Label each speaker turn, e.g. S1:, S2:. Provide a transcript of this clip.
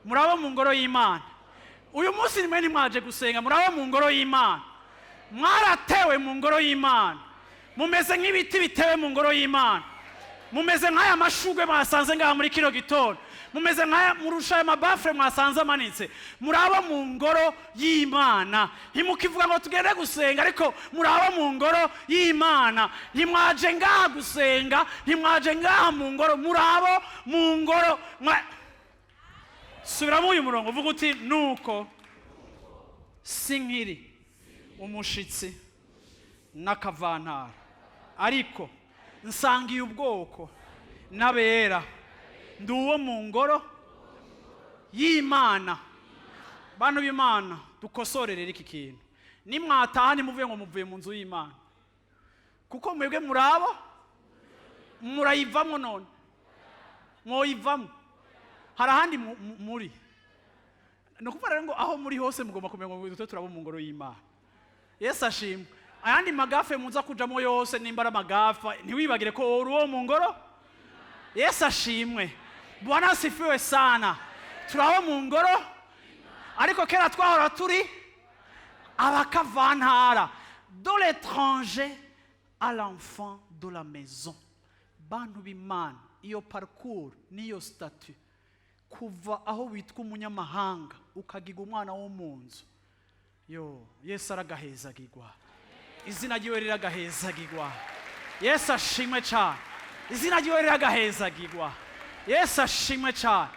S1: muraba mu ngoro y'Imana. Uyu munsi nimwe nimwaje gusenga, muraba mu ngoro y'Imana. Mwaratewe mu ngoro y'Imana. Mumeze nk'ibiti bitewe mu ngoro y'Imana. Mumeze nk'aya mashugwe mwasanze ngaha muri kino gitondo. Mumeze nk'aya murusha amabafure mwasanze amanitse. Muraba mu ngoro y'Imana. Ntimukivuga ngo tugende gusenga, ariko muraba mu ngoro y'Imana. Ntimwaje ngaha gusenga, ntimwaje ngaha mu ngoro, muraba mu ngoro. Subiramo uyu murongo uvuga uti nuko sinkiri umushitsi n'akavantara, ariko nsangiye ubwoko n'abera, ndi uwo mu ngoro y'Imana. Bantu b'Imana, dukosorere iki kintu. Nimwataha ntimuvuye ngo muvuye mu nzu y'Imana, kuko mwebwe murabo murayivamo. None mwoyivamo, hari ahandi muri. Ni ukuvuga rero ngo aho muri hose mugomba kumenya ngo dutwe turabo mu ngoro y'Imana. Yesu ashimwe. Ayandi magafe muza kujamo yose nimba ari amagafa, ntiwibagire ko uri uwo mu ngoro. Yesu ashimwe. Bwana asifiwe sana. Turabo mu ngoro, ariko kera twahora turi abakavantara. De l'étranger à l'enfant de la maison. Bantu b'Imana, iyo parcours niyo statut, kuva aho witwa umunyamahanga ukagiga umwana wo mu nzu. Yesu aragahezagirwa. Izina ryiwe riragahezagirwa. Yesu ashimwe cyane. Izina ryiwe riragahezagirwa. Yesu ashimwe cyane.